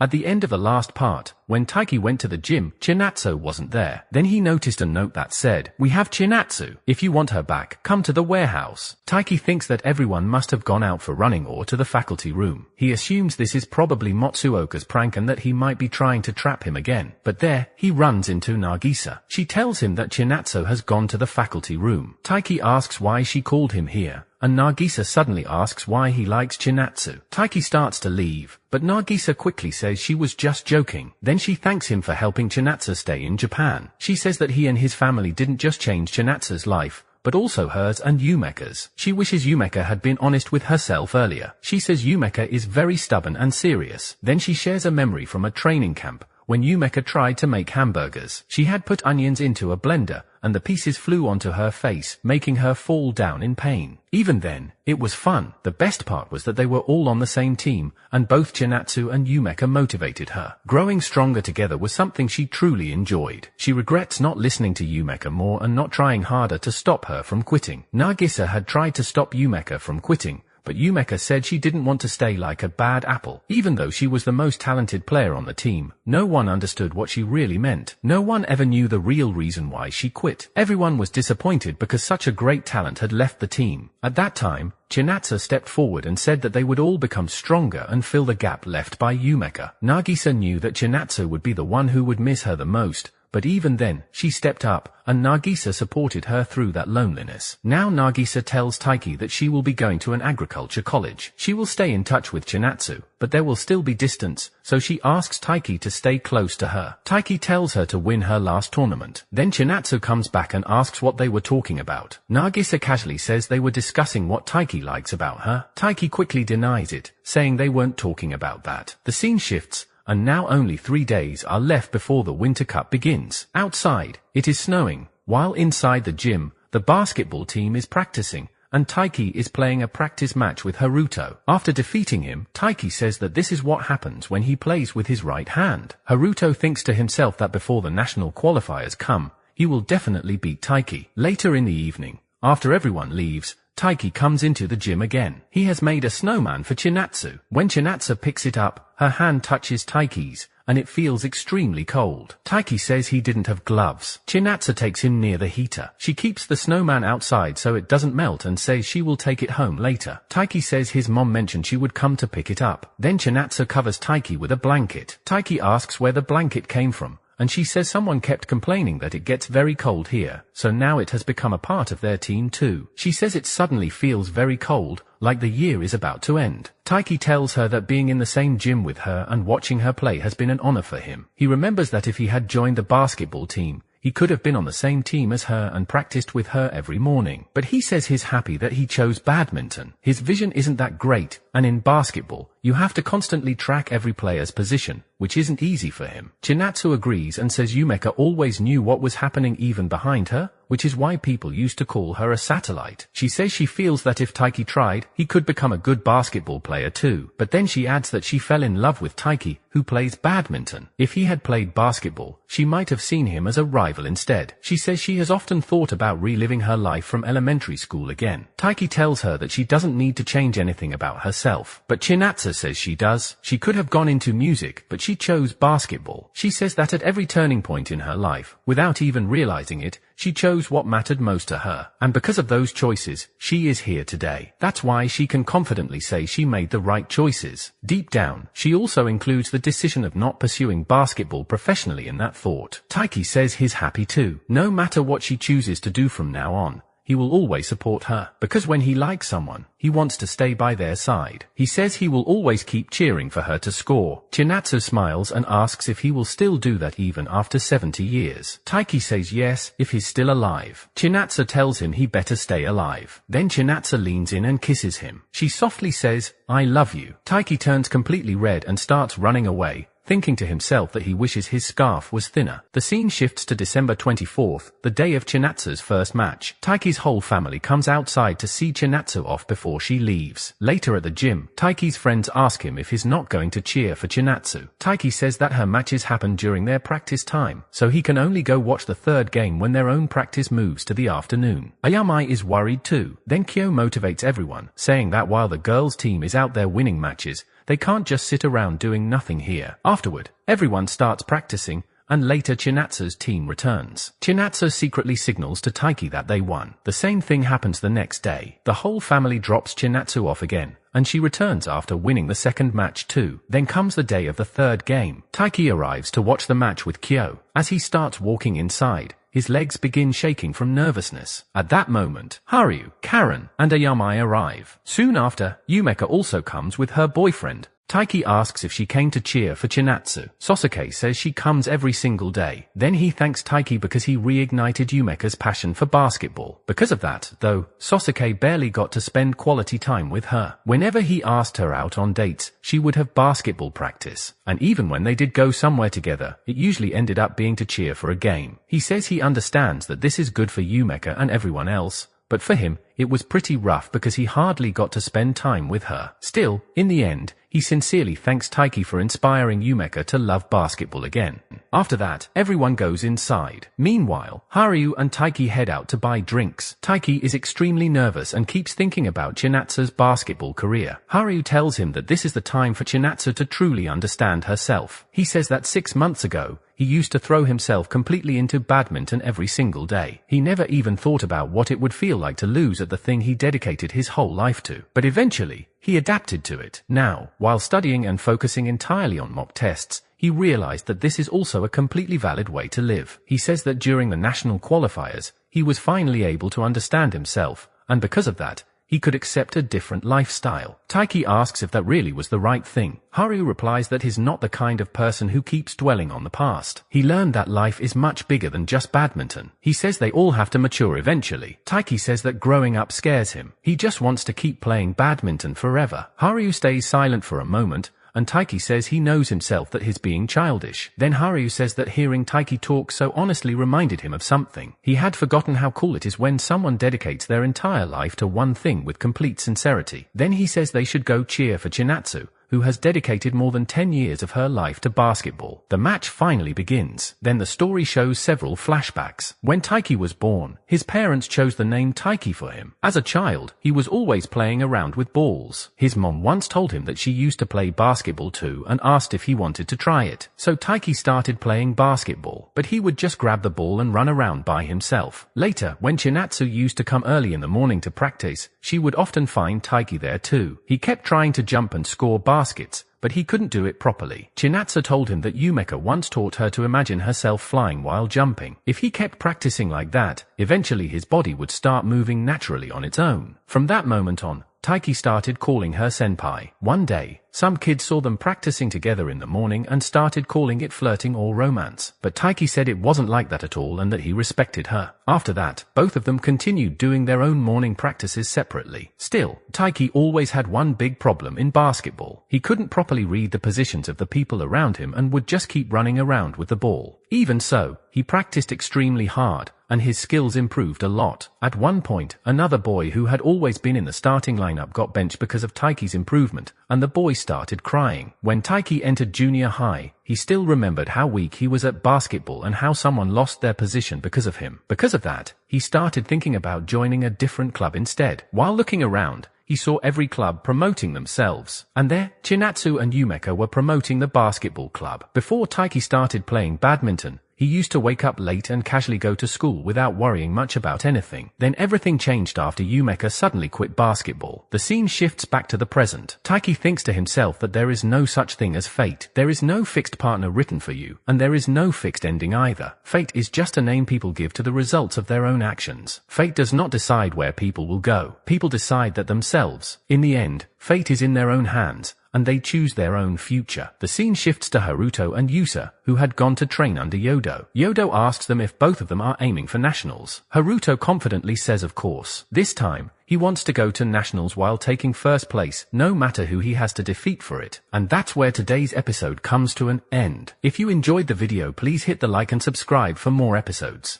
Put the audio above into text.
At the end of the last part, when Taiki went to the gym, Chinatsu wasn't there. Then he noticed a note that said, "We have Chinatsu. If you want her back, come to the warehouse." Taiki thinks that everyone must have gone out for running or to the faculty room. He assumes this is probably Matsuoka's prank and that he might be trying to trap him again. But there, he runs into Nagisa. She tells him that Chinatsu has gone to the faculty room. Taiki asks why she called him here, and Nagisa suddenly asks why he likes Chinatsu. Taiki starts to leave, but Nagisa quickly says she was just joking. Then she thanks him for helping Chinatsu stay in Japan. She says that he and his family didn't just change Chinatsu's life, but also hers and Yumeka's. She wishes Yumeka had been honest with herself earlier. She says Yumeka is very stubborn and serious. Then she shares a memory from a training camp when Yumeka tried to make hamburgers. She had put onions into a blender, and the pieces flew onto her face, making her fall down in pain. Even then, it was fun. The best part was that they were all on the same team, and both Chinatsu and Yumeka motivated her. Growing stronger together was something she truly enjoyed. She regrets not listening to Yumeka more and not trying harder to stop her from quitting. Nagisa had tried to stop Yumeka from quitting, but Yumeka said she didn't want to stay like a bad apple. Even though she was the most talented player on the team, no one understood what she really meant. No one ever knew the real reason why she quit. Everyone was disappointed because such a great talent had left the team. At that time, Chinatsu stepped forward and said that they would all become stronger and fill the gap left by Yumeka. Nagisa knew that Chinatsu would be the one who would miss her the most, but even then, she stepped up, and Nagisa supported her through that loneliness. Now Nagisa tells Taiki that she will be going to an agriculture college. She will stay in touch with Chinatsu, but there will still be distance, so she asks Taiki to stay close to her. Taiki tells her to win her last tournament. Then Chinatsu comes back and asks what they were talking about. Nagisa casually says they were discussing what Taiki likes about her. Taiki quickly denies it, saying they weren't talking about that. The scene shifts, and now only 3 days are left before the Winter Cup begins. Outside, it is snowing, while inside the gym, the basketball team is practicing, and Taiki is playing a practice match with Haruto. After defeating him, Taiki says that this is what happens when he plays with his right hand. Haruto thinks to himself that before the national qualifiers come, he will definitely beat Taiki. Later in the evening, after everyone leaves, Taiki comes into the gym again. He has made a snowman for Chinatsu. When Chinatsu picks it up, her hand touches Taiki's, and it feels extremely cold. Taiki says he didn't have gloves. Chinatsu takes him near the heater. She keeps the snowman outside so it doesn't melt and says she will take it home later. Taiki says his mom mentioned she would come to pick it up. Then Chinatsu covers Taiki with a blanket. Taiki asks where the blanket came from, and she says someone kept complaining that it gets very cold here, so now it has become a part of their team too. She says it suddenly feels very cold, like the year is about to end. Taiki tells her that being in the same gym with her and watching her play has been an honor for him. He remembers that if he had joined the basketball team, he could have been on the same team as her and practiced with her every morning. But he says he's happy that he chose badminton. His vision isn't that great, and in basketball, you have to constantly track every player's position, which isn't easy for him. Chinatsu agrees and says Yumeka always knew what was happening even behind her, which is why people used to call her a satellite. She says she feels that if Taiki tried, he could become a good basketball player too. But then she adds that she fell in love with Taiki, who plays badminton. If he had played basketball, she might have seen him as a rival instead. She says she has often thought about reliving her life from elementary school again. Taiki tells her that she doesn't need to change anything about herself, but Chinatsu says she does. She could have gone into music, but she chose basketball. She says that at every turning point in her life, without even realizing it, she chose what mattered most to her, and because of those choices, she is here today. That's why she can confidently say she made the right choices. Deep down, she also includes the decision of not pursuing basketball professionally in that thought. Taiki says he's happy too. No matter what she chooses to do from now on, he will always support her, because when he likes someone, he wants to stay by their side. He says he will always keep cheering for her to score. Chinatsu smiles and asks if he will still do that even after 70 years. Taiki says yes, if he's still alive. Chinatsu tells him he better stay alive. Then Chinatsu leans in and kisses him. She softly says, "I love you." Taiki turns completely red and starts running away, thinking to himself that he wishes his scarf was thinner. The scene shifts to December 24th, the day of Chinatsu's first match. Taiki's whole family comes outside to see Chinatsu off before she leaves. Later at the gym, Taiki's friends ask him if he's not going to cheer for Chinatsu. Taiki says that her matches happen during their practice time, so he can only go watch the third game when their own practice moves to the afternoon. Ayami is worried too. Then Kyo motivates everyone, saying that while the girls' team is out there winning matches, They can't just sit around doing nothing here. Afterward, everyone starts practicing, and later Chinatsu's team returns. Chinatsu secretly signals to Taiki that they won. The same thing happens the next day. The whole family drops Chinatsu off again, and she returns after winning the second match too. Then comes the day of the third game. Taiki arrives to watch the match with Kyo. As he starts walking inside, his legs begin shaking from nervousness. At that moment, Haru, Karen, and Ayami arrive. Soon after, Yumeka also comes with her boyfriend. Taiki asks if she came to cheer for Chinatsu. Sosuke says she comes every single day. Then he thanks Taiki because he reignited Yumeka's passion for basketball. Because of that, though, Sosuke barely got to spend quality time with her. Whenever he asked her out on dates, she would have basketball practice. And even when they did go somewhere together, it usually ended up being to cheer for a game. He says he understands that this is good for Yumeka and everyone else, but for him, it was pretty rough because he hardly got to spend time with her. Still, in the end, he sincerely thanks Taiki for inspiring Yumeka to love basketball again. After that, everyone goes inside. Meanwhile, Haru and Taiki head out to buy drinks. Taiki is extremely nervous and keeps thinking about Chinatsu's basketball career. Haru tells him that this is the time for Chinatsu to truly understand herself. He says that 6 months ago, he used to throw himself completely into badminton every single day. He never even thought about what it would feel like to lose at the thing he dedicated his whole life to. But eventually, he adapted to it. Now, while studying and focusing entirely on mock tests, he realized that this is also a completely valid way to live. He says that during the national qualifiers, he was finally able to understand himself, and because of that, he could accept a different lifestyle. Taiki asks if that really was the right thing. Haru replies that he's not the kind of person who keeps dwelling on the past. He learned that life is much bigger than just badminton. He says they all have to mature eventually. Taiki says that growing up scares him. He just wants to keep playing badminton forever. Haru stays silent for a moment, and Taiki says he knows himself that he's being childish. Then Haru says that hearing Taiki talk so honestly reminded him of something. He had forgotten how cool it is when someone dedicates their entire life to one thing with complete sincerity. Then he says they should go cheer for Chinatsu, who has dedicated more than 10 years of her life to basketball. The match finally begins. Then the story shows several flashbacks. When Taiki was born, his parents chose the name Taiki for him. As a child, he was always playing around with balls. His mom once told him that she used to play basketball too and asked if he wanted to try it. So Taiki started playing basketball, but he would just grab the ball and run around by himself. Later, when Chinatsu used to come early in the morning to practice, she would often find Taiki there too. He kept trying to jump and score baskets, but he couldn't do it properly. Chinatsu told him that Yumeka once taught her to imagine herself flying while jumping. If he kept practicing like that, eventually his body would start moving naturally on its own. From that moment on, Taiki started calling her senpai. One day, some kids saw them practicing together in the morning and started calling it flirting or romance. But Taiki said it wasn't like that at all and that he respected her. After that, both of them continued doing their own morning practices separately. Still, Taiki always had one big problem in basketball. He couldn't properly read the positions of the people around him and would just keep running around with the ball. Even so, he practiced extremely hard, and his skills improved a lot. At one point, another boy who had always been in the starting lineup got benched because of Taiki's improvement, and the boy started crying. When Taiki entered junior high, he still remembered how weak he was at basketball and how someone lost their position because of him. Because of that, he started thinking about joining a different club instead. While looking around, he saw every club promoting themselves. And there, Chinatsu and Yumeka were promoting the basketball club. Before Taiki started playing badminton, he used to wake up late and casually go to school without worrying much about anything. Then everything changed after Yumeka suddenly quit basketball. The scene shifts back to the present. Taiki thinks to himself that there is no such thing as fate. There is no fixed partner written for you, and there is no fixed ending either. Fate is just a name people give to the results of their own actions. Fate does not decide where people will go. People decide that themselves. In the end, fate is in their own hands, and they choose their own future. The scene shifts to Haruto and Yusa, who had gone to train under Yodo. Yodo asks them if both of them are aiming for nationals. Haruto confidently says of course. This time, he wants to go to nationals while taking first place, no matter who he has to defeat for it. And that's where today's episode comes to an end. If you enjoyed the video, please hit the like and subscribe for more episodes.